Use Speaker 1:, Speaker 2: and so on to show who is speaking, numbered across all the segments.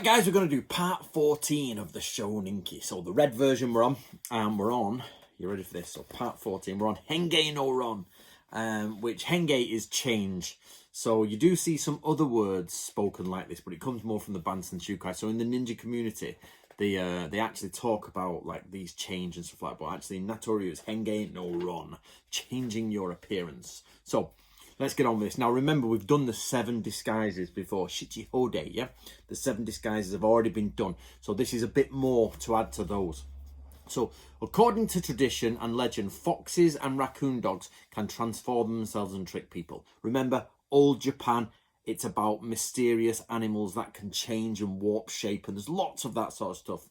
Speaker 1: Right, guys, we're going to do part 14 of the Shoninki. So the red version we're on, and we're on, you ready for this? So part 14, we're on Henge no Ron, which Henge is change. So you do see some other words spoken like this, but it comes more from the Bansen Shukai. So in the ninja community, they actually talk about like these change and stuff like that. But actually in Natoryu, it's Henge no Ron, changing your appearance. So let's get on with this. Now, remember, we've done the 7 disguises before. Shichi Hode, yeah? The 7 disguises have already been done. So this is a bit more to add to those. So, according to tradition and legend, foxes and raccoon dogs can transform themselves and trick people. Remember, old Japan, it's about mysterious animals that can change and warp shape. And there's lots of that sort of stuff.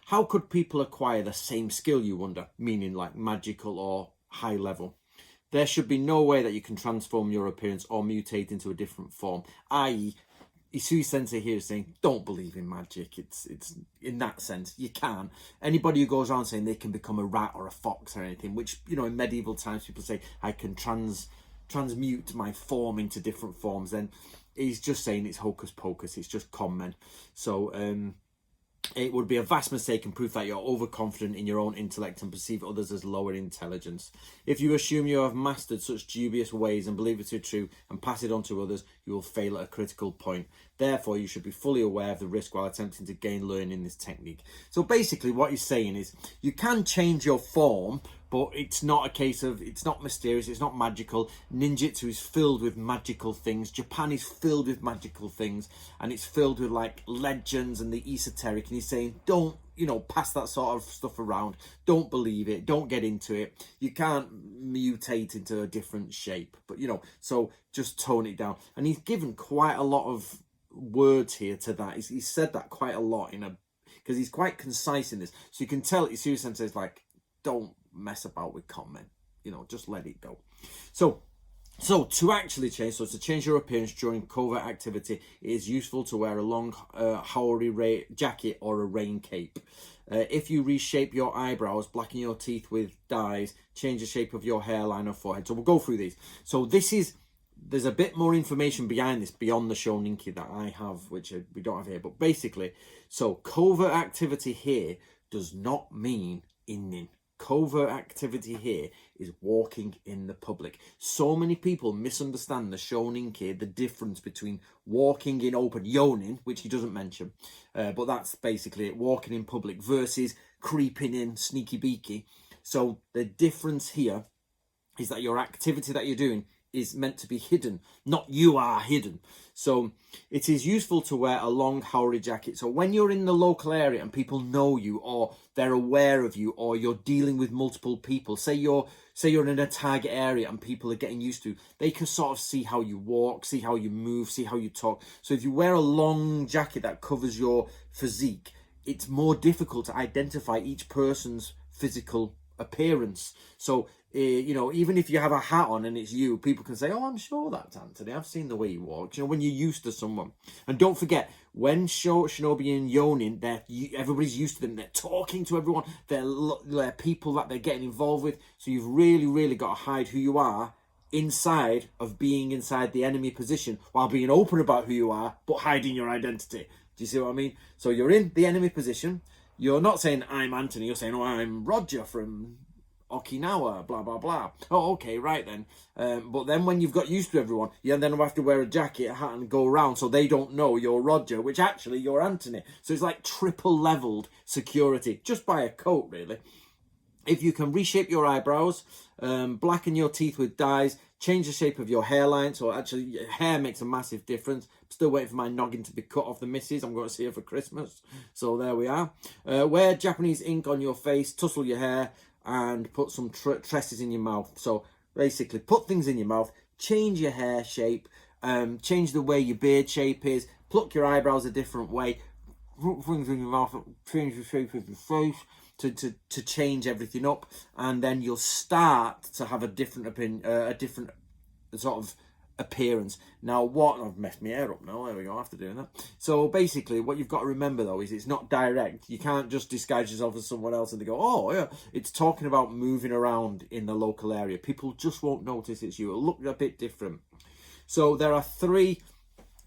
Speaker 1: How could people acquire the same skill, you wonder? Meaning like magical or high level. There should be no way that you can transform your appearance or mutate into a different form. I.e., Isui Sensei here is saying, don't believe in magic. It's in that sense, you can. Anybody who goes around saying they can become a rat or a fox or anything, which, you know, in medieval times people say, I can transmute my form into different forms, then he's just saying it's hocus pocus. It's just con men. So, it would be a vast mistake and proof that you're overconfident in your own intellect and perceive others as lower intelligence. If you assume you have mastered such dubious ways and believe it to be true and pass it on to others, you will fail at a critical point. Therefore, you should be fully aware of the risk while attempting to gain learning in this technique. So basically what he's saying is you can change your form, but it's not a case of, it's not mysterious, it's not magical. Ninjutsu is filled with magical things. Japan is filled with magical things, and it's filled with like legends and the esoteric. And he's saying, don't, you know, pass that sort of stuff around. Don't believe it. Don't get into it. You can't mutate into a different shape. But, you know, so just tone it down. And he's given quite a lot of words here to that. He's said that quite a lot because he's quite concise in this. So you can tell Isui Sensei is like, don't mess about with comment, you know, just let it go. So to actually change, so to change your appearance during covert activity, it is useful to wear a long haori jacket or a rain cape. If you reshape your eyebrows, blacken your teeth with dyes, change the shape of your hairline or forehead. So we'll go through these. So there's a bit more information behind this, beyond the Shoninki that I have, which we don't have here. But basically, so covert activity here does not mean innin. Covert activity here is walking in the public. So many people misunderstand the Shoninki, the difference between walking in open, yonin, which he doesn't mention, but that's basically it, walking in public, versus creeping in, sneaky beaky. So the difference here is that your activity that you're doing is meant to be hidden, not you are hidden. So it is useful to wear a long haori jacket. So when you're in the local area and people know you, or they're aware of you, or you're dealing with multiple people, say you're in a target area and people are getting used to, they can sort of see how you walk, see how you move, see how you talk. So if you wear a long jacket that covers your physique, it's more difficult to identify each person's physical appearance. So you know, even if you have a hat on and it's you, people can say, oh, I'm sure that's Antony, I've seen the way he walks, you know, when you're used to someone. And don't forget, when Shinobi and Yonin, everybody's used to them, they're talking to everyone, they're people that they're getting involved with. So you've really got to hide who you are inside of being inside the enemy position, while being open about who you are, but hiding your identity. Do you see what I mean? So you're in the enemy position, you're not saying I'm Antony, you're saying, oh, I'm Roger from Okinawa, blah blah blah. Oh, okay, right then. But then when you've got used to everyone, you then have to wear a jacket, a hat, and go around, so they don't know you're Roger, which actually you're Antony. So it's like triple leveled security just by a coat, really. If you can reshape your eyebrows, blacken your teeth with dyes, change the shape of your hairline. So actually, your hair makes a massive difference. I'm still waiting for my noggin to be cut off the missus. I'm going to see her for Christmas. So there we are. Wear Japanese ink on your face, tussle your hair, and put some tresses in your mouth. So basically, put things in your mouth, change your hair shape, change the way your beard shape is, pluck your eyebrows a different way, put things in your mouth, change the shape of your face to change everything up, and then you'll start to have a different sort of appearance. Now, what, I've messed my hair up now, there we go, after doing that. So basically, what you've got to remember though is it's not direct. You can't just disguise yourself as someone else and they go, oh yeah. It's talking about moving around in the local area. People just won't notice it's you. It'll look a bit different. So there are 3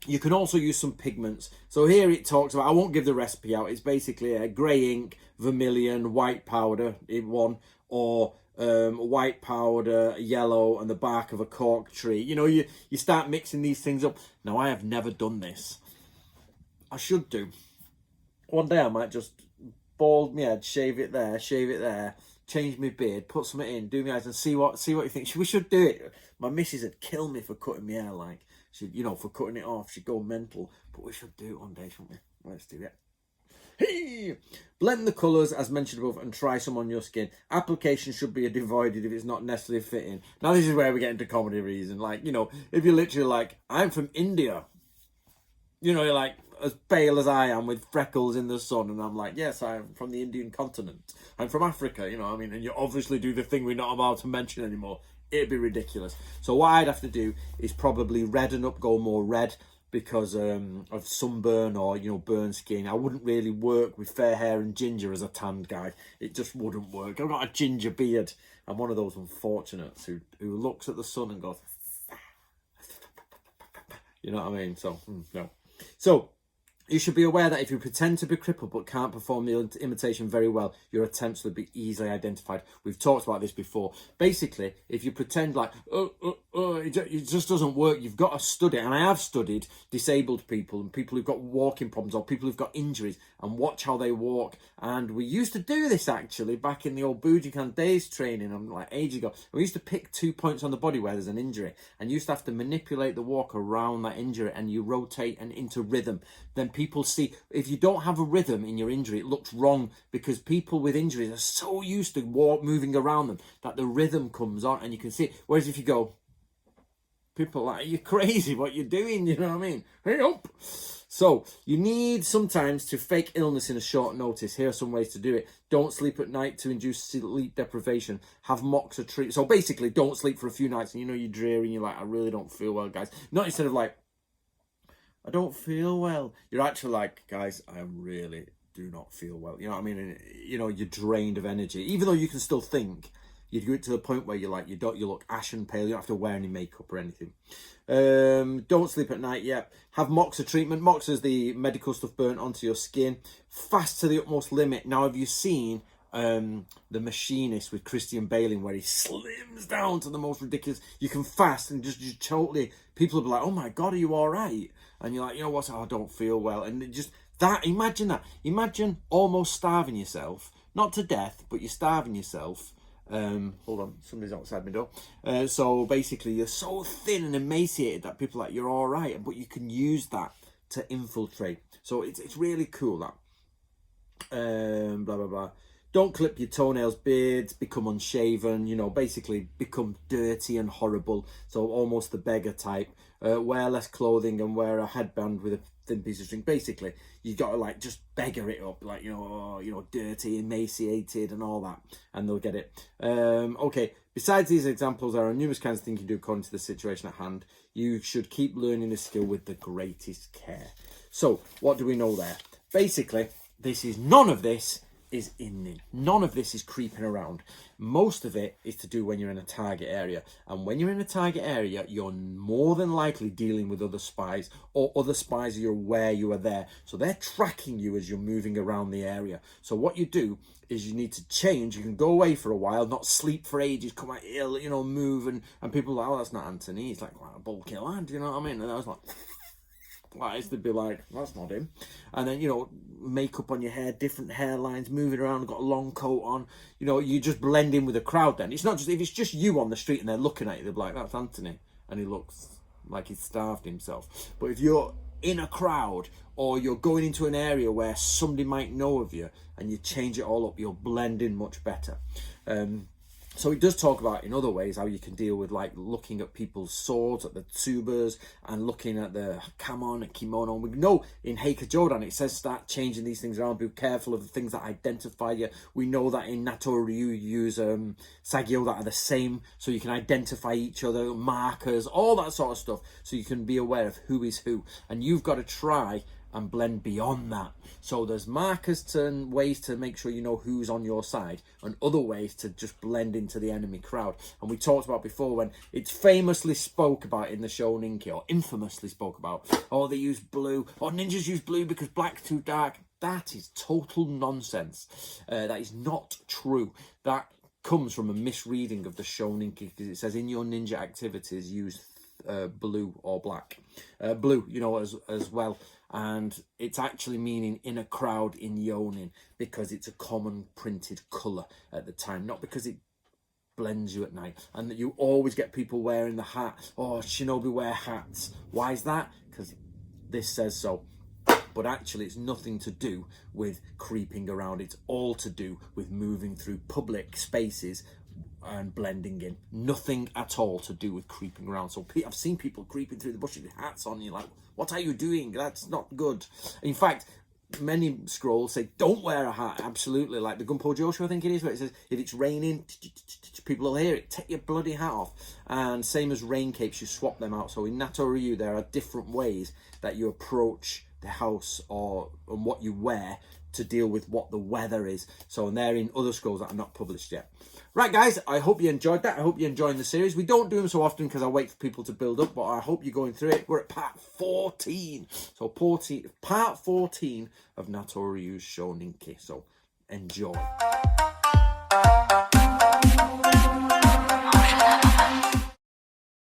Speaker 1: You can also use some pigments. So here it talks about, I won't give the recipe out, it's basically a grey ink, vermilion, white powder in one, or white powder, yellow, and the bark of a cork tree. You know, you start mixing these things up. Now, I have never done this. I should do. One day I might just bald my head, shave it there, change my beard, put something in, do my eyes, and see what you think. We should do it. My missus would kill me for cutting my hair, like, you know, for cutting it off. She'd go mental. But we should do it one day, shouldn't we? Let's do it. Hey! Blend the colours as mentioned above and try some on your skin. Application should be avoided if it's not necessarily fitting. Now this is where we get into comedy reason. Like, you know, if you're literally like, I'm from India. You know, you're like as pale as I am with freckles in the sun. And I'm like, yes, I'm from the Indian continent. I'm from Africa, you know what I mean? And you obviously do the thing we're not allowed to mention anymore. It'd be ridiculous. So what I'd have to do is probably redden up, go more red because of sunburn or, you know, burn skin. I wouldn't really work with fair hair and ginger as a tanned guy. It just wouldn't work. I've got a ginger beard. I'm one of those unfortunates who looks at the sun and goes, you know what I mean? So, no. So, you should be aware that if you pretend to be crippled but can't perform the imitation very well, your attempts will be easily identified. We've talked about this before. Basically, if you pretend like, it just doesn't work. You've got to study. And I have studied disabled people and people who've got walking problems or people who've got injuries and watch how they walk. And we used to do this actually back in the old Budokan days training, like ages ago. We used to pick 2 points on the body where there's an injury and you used to have to manipulate the walk around that injury and you rotate and into rhythm. Then people see, if you don't have a rhythm in your injury, it looks wrong because people with injuries are so used to moving around them that the rhythm comes on and you can see it. Whereas if you go, people are like, you're crazy, what you're doing, you know what I mean? Hey up! So, you need sometimes to fake illness in a short notice. Here are some ways to do it. Don't sleep at night to induce sleep deprivation. Have moxa treat. So basically, don't sleep for a few nights and you know you're dreary and you're like, I really don't feel well, guys. Not instead of like, I don't feel well. You're actually like, guys, I really do not feel well. You know what I mean? And, you know, you're drained of energy. Even though you can still think, you get to the point where you're like, you look ashen pale. You don't have to wear any makeup or anything. Don't sleep at night yet. Have moxa treatment. Moxa is the medical stuff burnt onto your skin. Fast to the utmost limit. Now, have you seen The Machinist with Christian Bale where he slims down to the most ridiculous? You can fast and just totally, people will be like, oh my God, are you all right? And you're like, you know what, I don't feel well. And it just, that, imagine that. Imagine almost starving yourself. Not to death, but you're starving yourself. Hold on, somebody's outside my door. So basically, you're so thin and emaciated that people are like, you're all right. But you can use that to infiltrate. So it's really cool, that. Blah, blah, blah. Don't clip your toenails, beards, become unshaven, you know, basically become dirty and horrible. So almost the beggar type. Wear less clothing and wear a headband with a thin piece of string. Basically, you got to like just beggar it up, like, you know, dirty, emaciated and all that. And they'll get it. Okay, besides these examples, there are numerous kinds of things you can do according to the situation at hand. You should keep learning this skill with the greatest care. So, what do we know there? Basically, none of this is in. None of this is creeping around. Most of it is to do when you're in a target area. And when you're in a target area, you're more than likely dealing with other spies, or other spies are aware you are there. So they're tracking you as you're moving around the area. So what you do is you need to change. You can go away for a while, not sleep for ages, come out ill, you know, move. And people are like, oh, that's not Antony. He's like, wow, bulky lad, you know what I mean? And I was like, they'd be like, that's not him. And then, you know, makeup on your hair, different hairlines, moving around, got a long coat on. You know, you just blend in with the crowd then. It's not just, if it's just you on the street and they're looking at you, they'll be like, that's Antony. And he looks like he's starved himself. But if you're in a crowd or you're going into an area where somebody might know of you and you change it all up, you'll blend in much better. So it does talk about in other ways how you can deal with like looking at people's swords, at the tsubas, and looking at the kamon and kimono. We know in Heika Jodan it says start changing these things around, be careful of the things that identify you. We know that in Nato Ryu you use sagyo that are the same, so you can identify each other, markers, all that sort of stuff, so you can be aware of who is who. And you've got to try and blend beyond that. So there's markers and ways to make sure you know who's on your side, and other ways to just blend into the enemy crowd. And we talked about before when it's famously spoke about in the Shoninki, or infamously spoke about, oh, they use blue, or ninjas use blue because black's too dark. That is total nonsense. That is not true. That comes from a misreading of the Shoninki, because it says in your ninja activities use blue or black. Blue, you know, as well. And it's actually meaning in a crowd in Yonin, because it's a common printed colour at the time, not because it blends you at night. And that you always get people wearing the hat. Oh, shinobi wear hats. Why is that? Because this says so. But actually it's nothing to do with creeping around. It's all to do with moving through public spaces and blending in. Nothing at all to do with creeping around. So I've seen people creeping through the bushes with hats on. You're like, what are you doing? That's not good. In fact, many scrolls say don't wear a hat. Absolutely. Like the Gunpo Joshu, I think it is, where it says if it's raining, people will hear it, take your bloody hat off. And same as rain capes, you swap them out. So in Nato Ryu, there are different ways that you approach the house and what you wear to deal with what the weather is. So, and they're in other scrolls that are not published yet. Right, guys, I hope you enjoyed that. I hope you're enjoying the series. We don't do them so often because I wait for people to build up, but I hope you're going through it. We're at part 14. So part 14 of Nato Ryu's Shoninki. So enjoy.